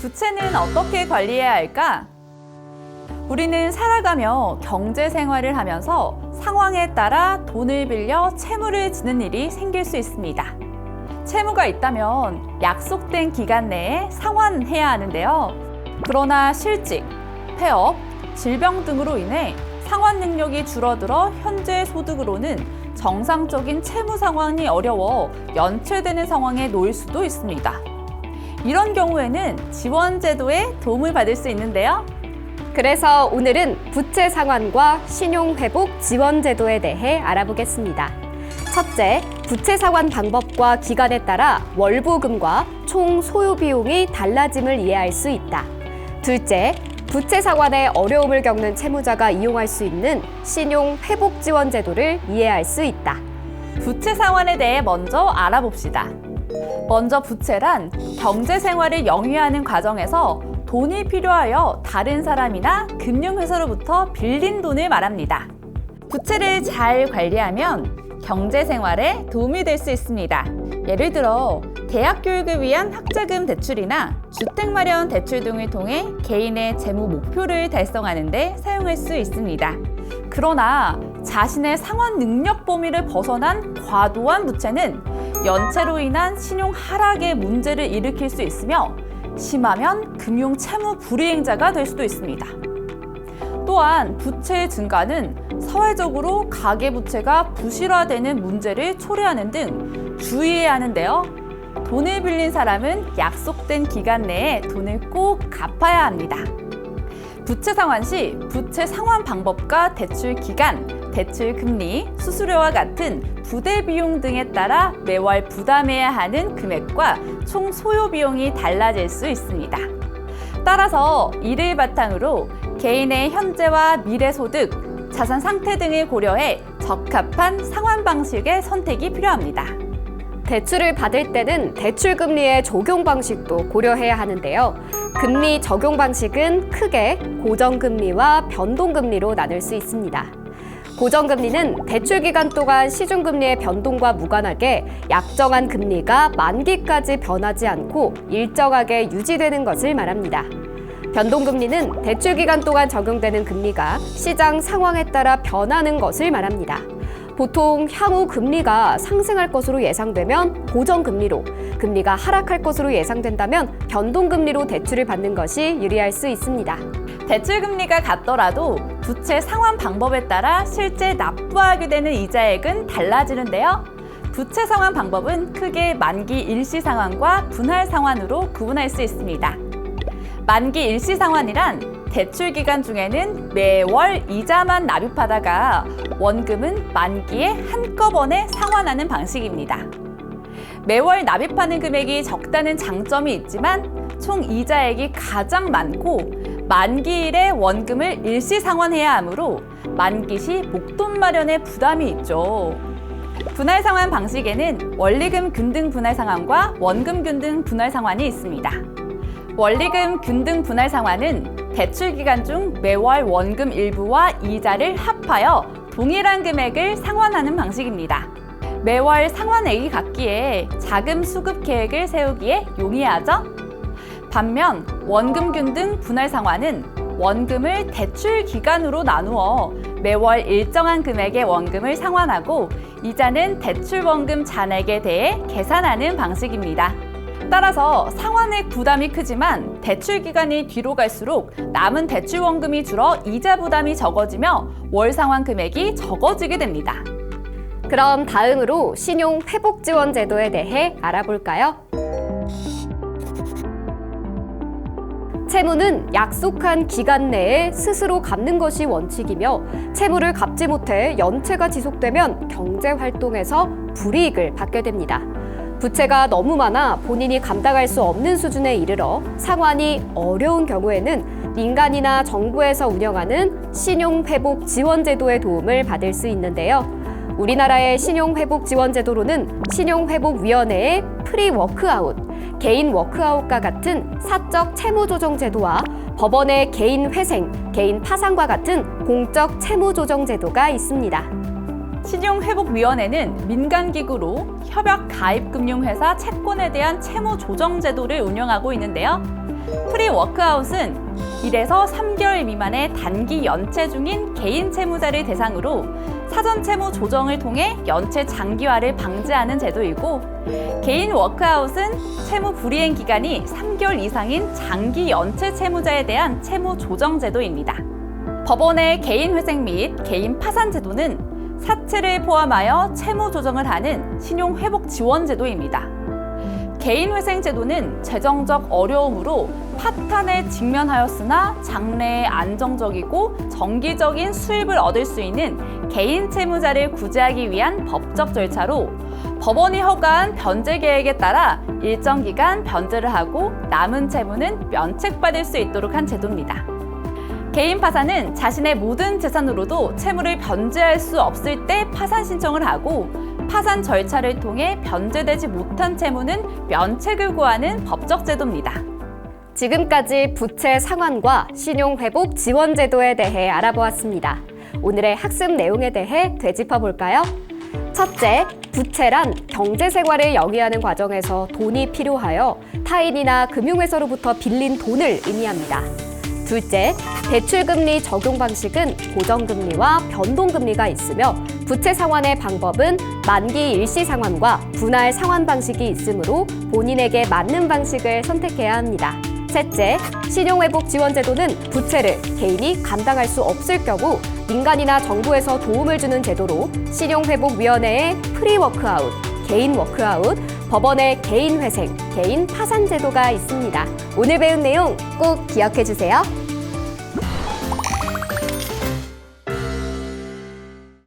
부채는 어떻게 관리해야 할까? 우리는 살아가며 경제 생활을 하면서 상황에 따라 돈을 빌려 채무를 지는 일이 생길 수 있습니다. 채무가 있다면 약속된 기간 내에 상환해야 하는데요. 그러나 실직, 폐업, 질병 등으로 인해 상환 능력이 줄어들어 현재 소득으로는 정상적인 채무 상환이 어려워 연체되는 상황에 놓일 수도 있습니다. 이런 경우에는 지원제도의 도움을 받을 수 있는데요. 그래서 오늘은 부채 상환과 신용회복 지원제도에 대해 알아보겠습니다. 첫째, 부채 상환 방법과 기간에 따라 월보금과 총 소요 비용이 달라짐을 이해할 수 있다. 둘째, 부채 상환에 어려움을 겪는 채무자가 이용할 수 있는 신용회복 지원제도를 이해할 수 있다. 부채 상환에 대해 먼저 알아봅시다. 먼저 부채란 경제 생활을 영위하는 과정에서 돈이 필요하여 다른 사람이나 금융회사로부터 빌린 돈을 말합니다. 부채를 잘 관리하면 경제 생활에 도움이 될 수 있습니다. 예를 들어 대학 교육을 위한 학자금 대출이나 주택 마련 대출 등을 통해 개인의 재무 목표를 달성하는 데 사용할 수 있습니다. 그러나 자신의 상환 능력 범위를 벗어난 과도한 부채는 연체로 인한 신용 하락의 문제를 일으킬 수 있으며 심하면 금융 채무 불이행자가 될 수도 있습니다. 또한 부채의 증가는 사회적으로 가계부채가 부실화되는 문제를 초래하는 등 주의해야 하는데요. 돈을 빌린 사람은 약속된 기간 내에 돈을 꼭 갚아야 합니다. 부채 상환 시 부채 상환 방법과 대출 기간, 대출 금리, 수수료와 같은 부대 비용 등에 따라 매월 부담해야 하는 금액과 총 소요 비용이 달라질 수 있습니다. 따라서 이를 바탕으로 개인의 현재와 미래 소득, 자산 상태 등을 고려해 적합한 상환 방식의 선택이 필요합니다. 대출을 받을 때는 대출 금리의 적용 방식도 고려해야 하는데요. 금리 적용 방식은 크게 고정금리와 변동금리로 나눌 수 있습니다. 고정금리는 대출 기간 동안 시중금리의 변동과 무관하게 약정한 금리가 만기까지 변하지 않고 일정하게 유지되는 것을 말합니다. 변동금리는 대출 기간 동안 적용되는 금리가 시장 상황에 따라 변하는 것을 말합니다. 보통 향후 금리가 상승할 것으로 예상되면 고정금리로, 금리가 하락할 것으로 예상된다면 변동금리로 대출을 받는 것이 유리할 수 있습니다. 대출 금리가 같더라도 부채 상환 방법에 따라 실제 납부하게 되는 이자액은 달라지는데요. 부채 상환 방법은 크게 만기 일시 상환과 분할 상환으로 구분할 수 있습니다. 만기 일시 상환이란 대출 기간 중에는 매월 이자만 납입하다가 원금은 만기에 한꺼번에 상환하는 방식입니다. 매월 납입하는 금액이 적다는 장점이 있지만 총 이자액이 가장 많고 만기일에 원금을 일시 상환해야 하므로 만기 시 목돈 마련에 부담이 있죠. 분할 상환 방식에는 원리금 균등 분할 상환과 원금 균등 분할 상환이 있습니다. 원리금 균등 분할 상환은 대출 기간 중 매월 원금 일부와 이자를 합하여 동일한 금액을 상환하는 방식입니다. 매월 상환액이 같기에 자금 수급 계획을 세우기에 용이하죠? 반면 원금 균등 분할 상환은 원금을 대출 기간으로 나누어 매월 일정한 금액의 원금을 상환하고 이자는 대출 원금 잔액에 대해 계산하는 방식입니다. 따라서 상환액 부담이 크지만 대출 기간이 뒤로 갈수록 남은 대출 원금이 줄어 이자 부담이 적어지며 월 상환 금액이 적어지게 됩니다. 그럼 다음으로 신용 회복 지원 제도에 대해 알아볼까요? 채무는 약속한 기간 내에 스스로 갚는 것이 원칙이며 채무를 갚지 못해 연체가 지속되면 경제 활동에서 불이익을 받게 됩니다. 부채가 너무 많아 본인이 감당할 수 없는 수준에 이르러 상환이 어려운 경우에는 민간이나 정부에서 운영하는 신용회복 지원제도의 도움을 받을 수 있는데요. 우리나라의 신용회복지원제도로는 신용회복위원회의 프리워크아웃, 개인 워크아웃과 같은 사적 채무조정제도와 법원의 개인회생, 개인 파산과 같은 공적 채무조정제도가 있습니다. 신용회복위원회는 민간기구로 협약 가입금융회사 채권에 대한 채무조정제도를 운영하고 있는데요. 프리워크아웃은 1에서 3개월 미만의 단기 연체 중인 개인 채무자를 대상으로 사전 채무 조정을 통해 연체 장기화를 방지하는 제도이고, 개인 워크아웃은 채무 불이행 기간이 3개월 이상인 장기 연체 채무자에 대한 채무 조정 제도입니다. 법원의 개인 회생 및 개인 파산 제도는 사채를 포함하여 채무 조정을 하는 신용 회복 지원 제도입니다. 개인 회생 제도는 재정적 어려움으로 파탄에 직면하였으나 장래에 안정적이고 정기적인 수입을 얻을 수 있는 개인 채무자를 구제하기 위한 법적 절차로 법원이 허가한 변제 계획에 따라 일정 기간 변제를 하고 남은 채무는 면책받을 수 있도록 한 제도입니다. 개인 파산은 자신의 모든 재산으로도 채무를 변제할 수 없을 때 파산 신청을 하고, 파산 절차를 통해 변제되지 못한 채무는 면책을 구하는 법적 제도입니다. 지금까지 부채 상환과 신용회복 지원 제도에 대해 알아보았습니다. 오늘의 학습 내용에 대해 되짚어 볼까요? 첫째, 부채란 경제생활을 영위하는 과정에서 돈이 필요하여 타인이나 금융회사로부터 빌린 돈을 의미합니다. 둘째, 대출금리 적용 방식은 고정금리와 변동금리가 있으며 부채 상환의 방법은 만기 일시 상환과 분할 상환 방식이 있으므로 본인에게 맞는 방식을 선택해야 합니다. 셋째, 신용회복 지원제도는 부채를 개인이 감당할 수 없을 경우 민간이나 정부에서 도움을 주는 제도로 신용회복위원회의 프리워크아웃, 개인 워크아웃, 법원의 개인 회생, 개인 파산 제도가 있습니다. 오늘 배운 내용 꼭 기억해 주세요.